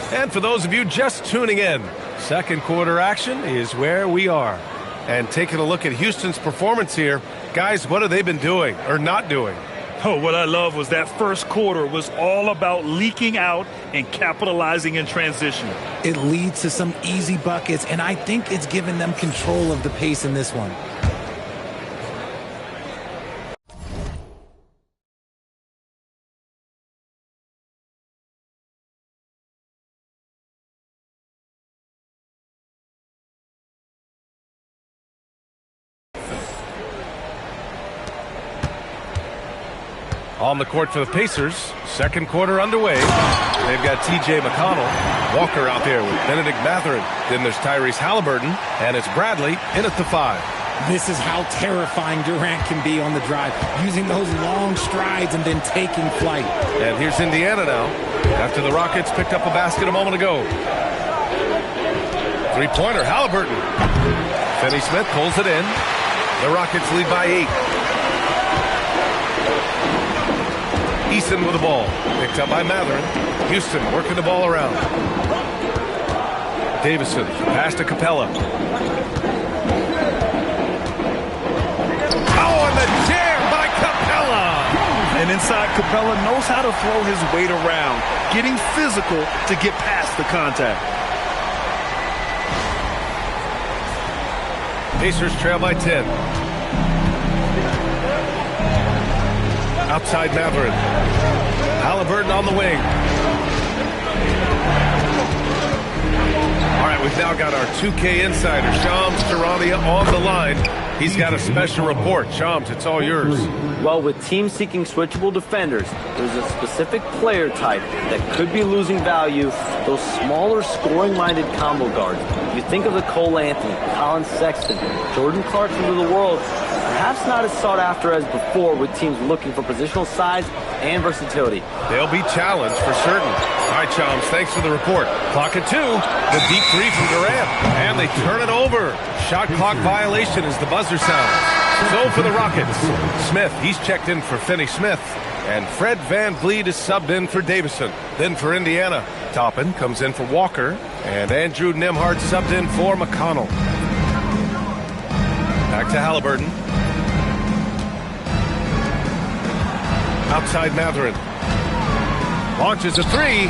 And for those of you just tuning in, second quarter action is where we are. And taking a look at Houston's performance here, guys, what have they been doing or not doing? Oh, what I love was that first quarter was all about leaking out and capitalizing in transition. It leads to some easy buckets, and I think it's given them control of the pace in this one. On the court for the Pacers, second quarter underway. They've got T.J. McConnell, Walker out there with Benedict Mathurin. Then there's Tyrese Halliburton, and it's Bradley in at the 5. This is how terrifying Durant can be on the drive, using those long strides and then taking flight. And here's Indiana now, after the Rockets picked up a basket a moment ago. Three-pointer, Halliburton. Finney-Smith pulls it in. The Rockets lead by 8. Eason with the ball. Picked up by Mathurin. Houston working the ball around. Davison pass to Capella. Oh, and the jam by Capella! And inside, Capella knows how to throw his weight around, getting physical to get past the contact. Pacers trail by 10. Outside Mathurin. Halliburton on the wing. All right, we've now got our 2K insider, Shams Charania, on the line. He's got a special report. Shams, it's all yours. Well, with teams seeking switchable defenders, there's a specific player type that could be losing value, those smaller scoring-minded combo guards. You think of the Cole Anthony, Colin Sexton, Jordan Clarkson of the world, perhaps not as sought after as before with teams looking for positional size and versatility. They'll be challenged for certain. All right, Shams, thanks for the report. Clock at 2. The deep three from Durant. And they turn it over. Shot clock violation as the buzzer sounds. So for the Rockets, Smith, he's checked in for Finney-Smith. And Fred VanVleet is subbed in for Davison. Then for Indiana, Toppin comes in for Walker. And Andrew Nembhard subbed in for McConnell. Back to Halliburton. Outside Mathurin. Launches a 3.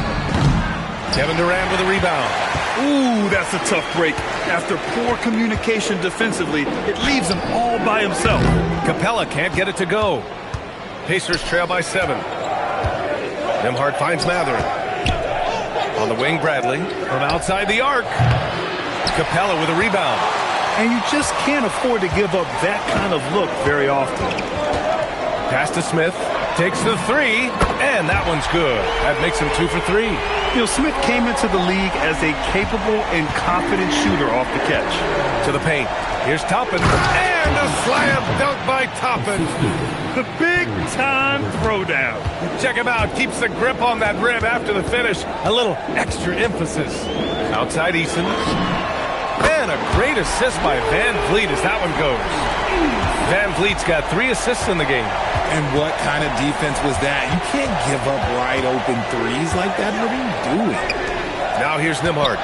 Kevin Durant with a rebound. Ooh, that's a tough break. After poor communication defensively, it leaves him all by himself. Capella can't get it to go. Pacers trail by 7. Nembhard finds Mathurin. On the wing, Bradley. From outside the arc. Capella with a rebound. And you just can't afford to give up that kind of look very often. Pass to Smith. Takes the 3, and that one's good. That makes him 2 for 3. You know, Smith came into the league as a capable and confident shooter off the catch. To the paint. Here's Toppin. And a slam dunk by Toppin. The big-time throwdown. Check him out. Keeps the grip on that rim after the finish. A little extra emphasis. Outside Eason. And a great assist by VanVleet as that one goes. VanVleet's got 3 assists in the game. And what kind of defense was that? You can't give up wide open threes like that. What are you doing? Now here's Nembhard.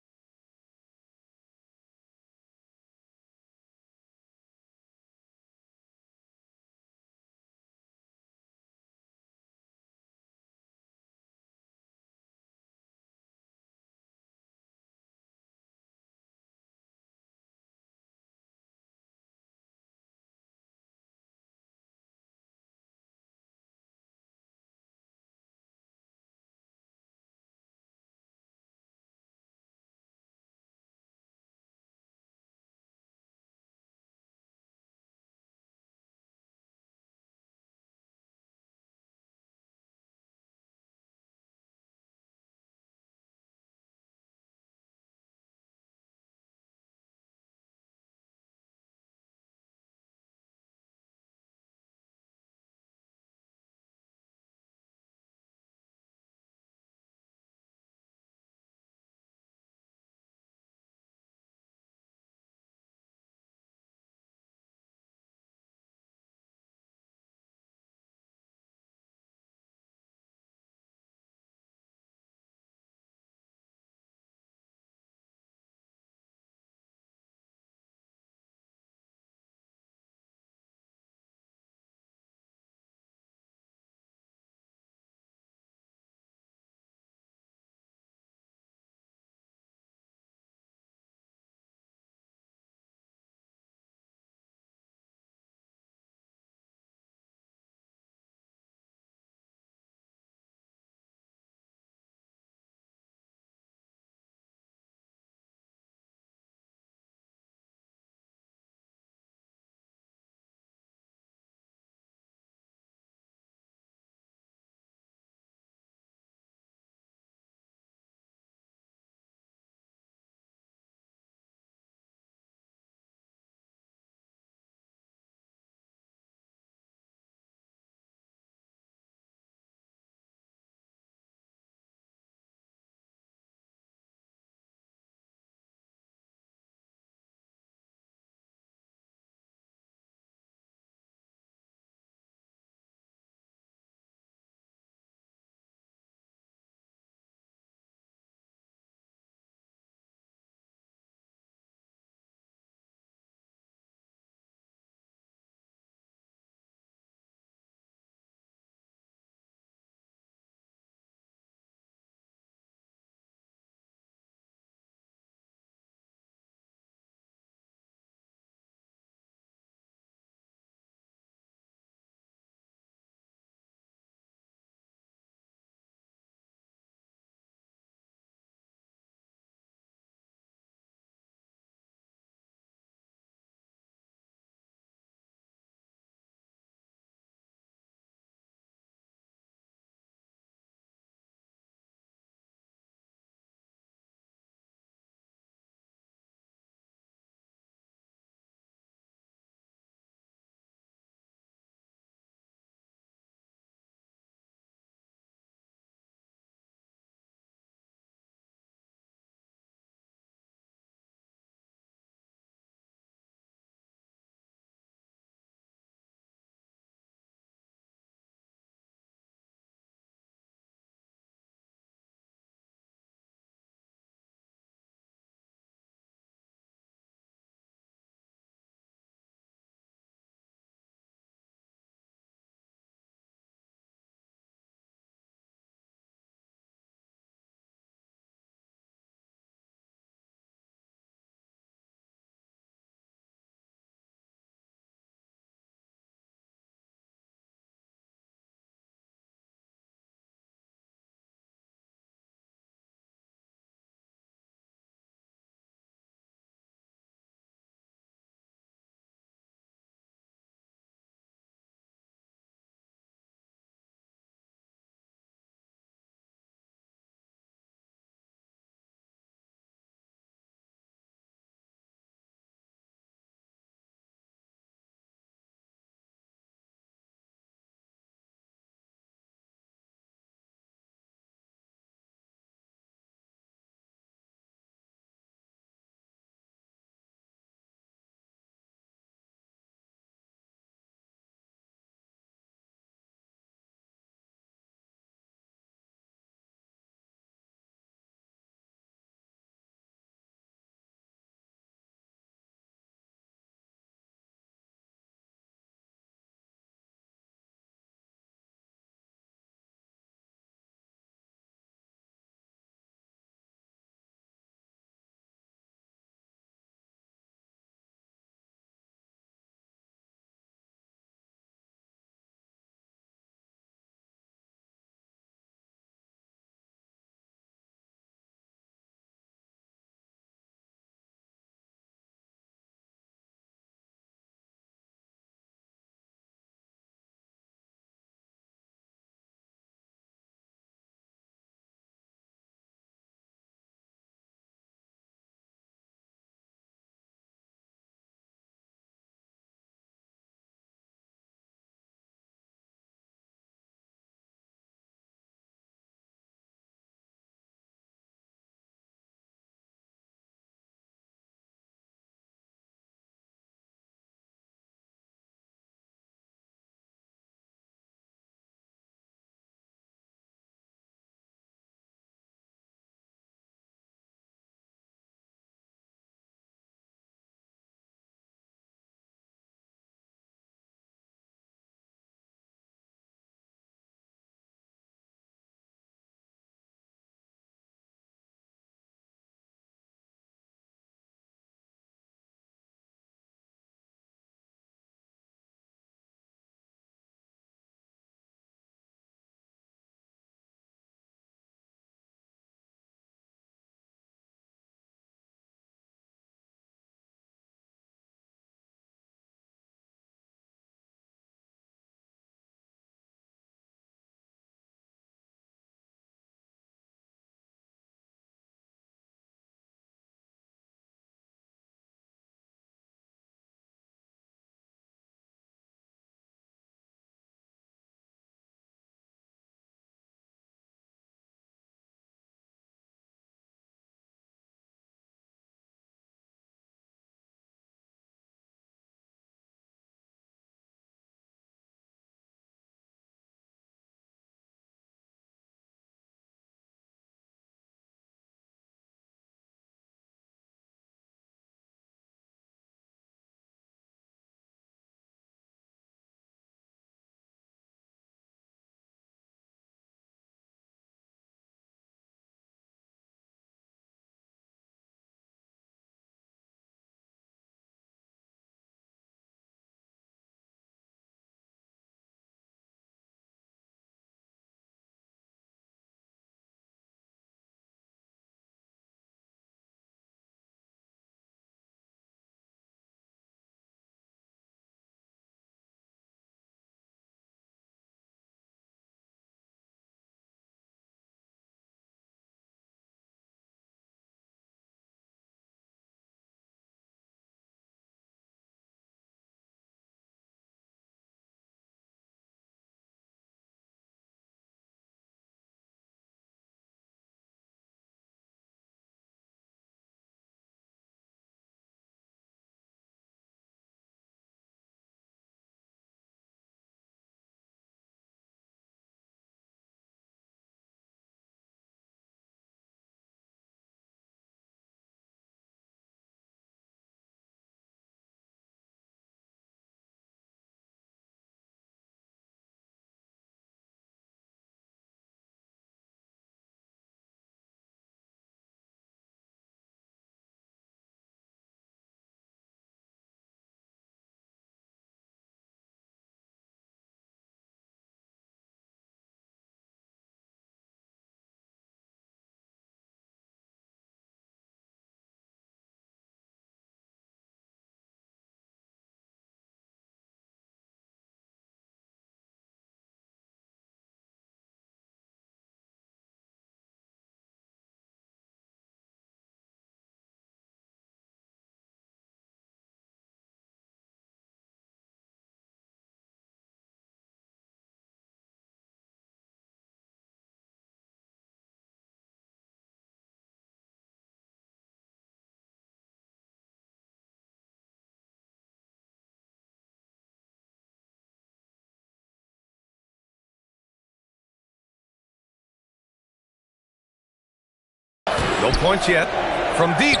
No points yet. From deep.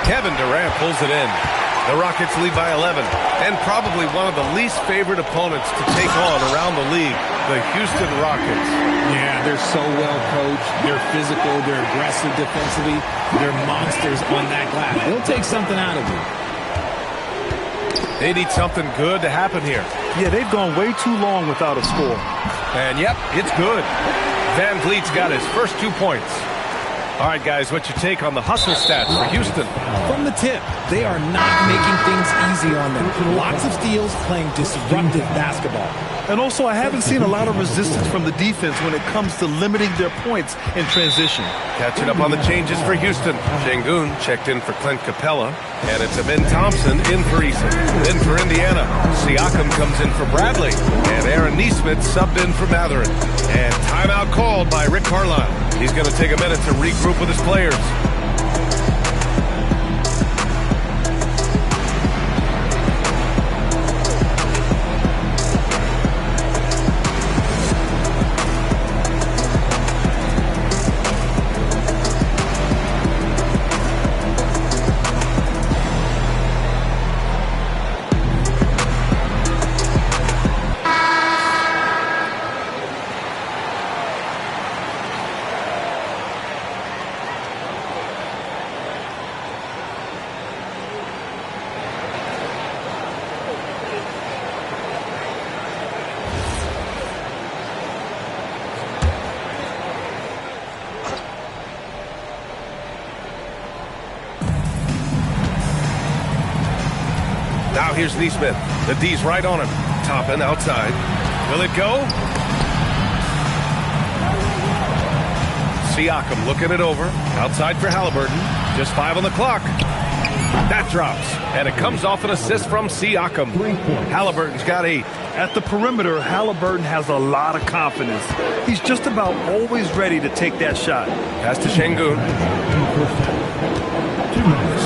Kevin Durant pulls it in. The Rockets lead by 11. And probably one of the least favored opponents to take on around the league, the Houston Rockets. Yeah, they're so well coached. They're physical. They're aggressive defensively. They're monsters on that glass. They'll take something out of you. They need something good to happen here. Yeah, they've gone way too long without a score. And yep, it's good. Van Vliet's got his first 2 points. All right, guys, what's your take on the hustle stats for Houston? From the tip, they are not making things easy on them. Lots of steals, playing disruptive basketball. And also, I haven't seen a lot of resistance from the defense when it comes to limiting their points in transition. Catching up on the changes for Houston. Şengün checked in for Clint Capella. And it's Amin Thompson in for Eason. In for Indiana, Siakam comes in for Bradley. And Aaron Nesmith subbed in for Mathurin. And timeout called by Rick Carlisle. He's going to take a minute to regroup with his players. Now here's Nesmith. The D's right on him. Toppin outside. Will it go? Siakam looking it over. Outside for Halliburton. Just 5 on the clock. That drops. And it comes off an assist from Siakam. Halliburton's got 8. At the perimeter, Halliburton has a lot of confidence. He's just about always ready to take that shot. Pass to Şengün.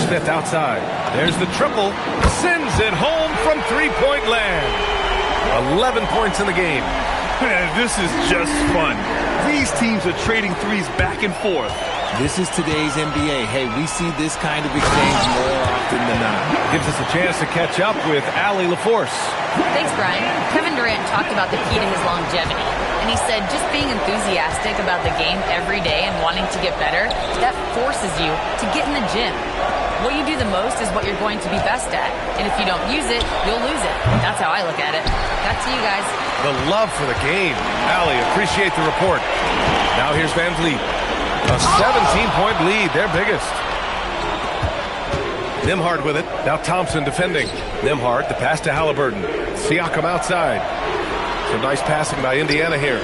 Smith outside. There's the triple. Sends it home from three-point land. 11 points in the game. Man, this is just fun. These teams are trading threes back and forth. This is today's NBA. Hey, we see this kind of exchange more often than not. Gives us a chance to catch up with Allie LaForce. Thanks, Brian. Kevin Durant talked about the key to his longevity. And he said just being enthusiastic about the game every day and wanting to get better, that forces you to get in the gym. What you do the most is what you're going to be best at. And if you don't use it, you'll lose it. That's how I look at it. Back to you guys. The love for the game. Allie, appreciate the report. Now here's Van Vliet. A 17-point lead, their biggest. Nembhard with it. Now Thompson defending. Nembhard, the pass to Halliburton. Siakam outside. Some nice passing by Indiana here.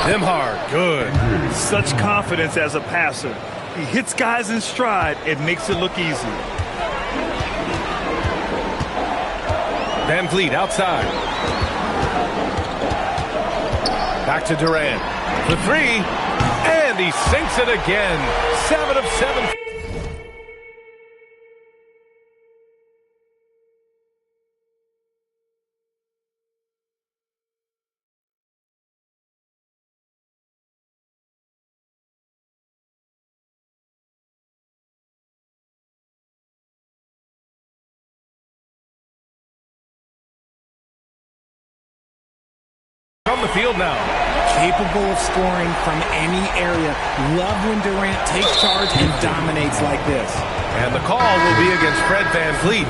Nembhard, good. Such confidence as a passer. He hits guys in stride. It makes it look easy. Van Vliet outside. Back to Durant. The three. And he sinks it again. 7 of 7. From the field now. Capable of scoring from any area. Love when Durant takes charge and dominates like this. And the call will be against Fred Van Vliet.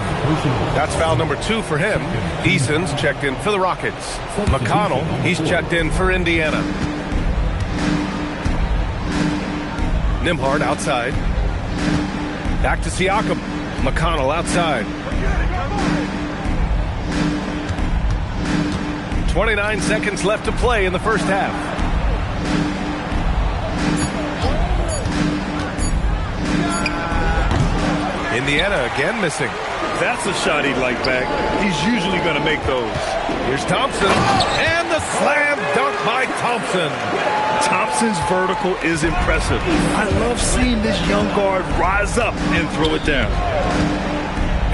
That's foul number 2 for him. Eason's checked in for the Rockets. McConnell, he's checked in for Indiana. Nembhard outside. Back to Siakam. McConnell outside. 29 seconds left to play in the first half. Indiana again missing. That's a shot he'd like back. He's usually going to make those. Here's Thompson. And the slam dunk by Thompson. Thompson's vertical is impressive. I love seeing this young guard rise up and throw it down.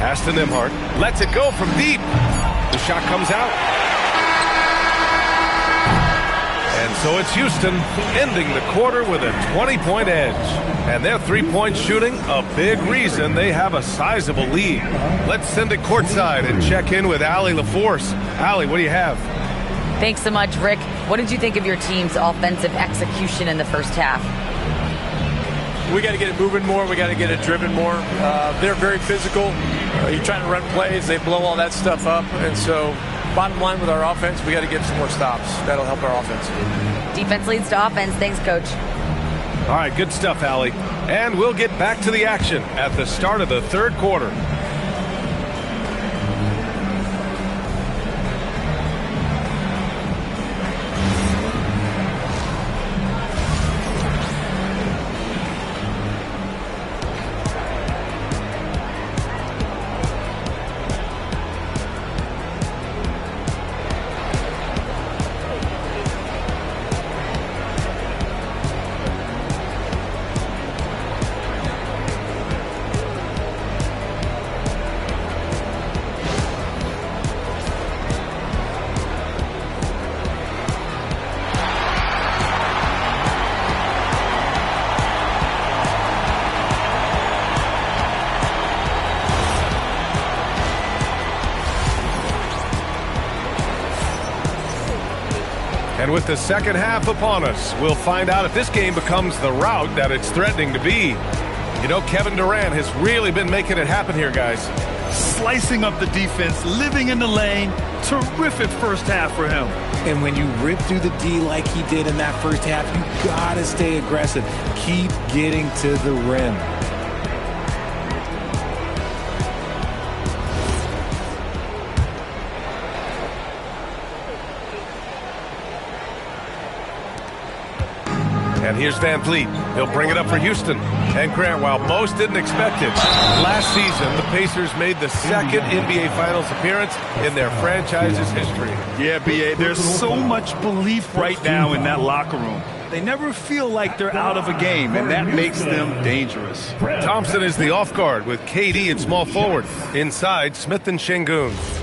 Pass to Nembhard. Lets it go from deep. The shot comes out. And And so it's Houston ending the quarter with a 20-point edge. And their three-point shooting, a big reason they have a sizable lead. Let's send it courtside and check in with Allie LaForce. Allie, what do you have? Thanks so much, Rick. What did you think of your team's offensive execution in the first half? We got to get it moving more. We got to get it driven more. They're very physical. You're trying to run plays. They blow all that stuff up. And so bottom line with our offense, we got to get some more stops. That'll help our offense. Defense leads to offense. Thanks, Coach. All right, good stuff, Allie. And we'll get back to the action at the start of the third quarter. And with the second half upon us, we'll find out if this game becomes the rout that it's threatening to be. You know, Kevin Durant has really been making it happen here, guys. Slicing up the defense, living in the lane. Terrific first half for him. And when you rip through the D like he did in that first half, you gotta stay aggressive. Keep getting to the rim. And here's Van Vliet. He'll bring it up for Houston. And Grant, while most didn't expect it, last season the Pacers made the second NBA Finals appearance in their franchise's history. Yeah, B.A., there's so much belief right now in that locker room. They never feel like they're out of a game, and that makes them dangerous. Thompson is the off guard with KD at small forward. Inside, Smith and Şengün.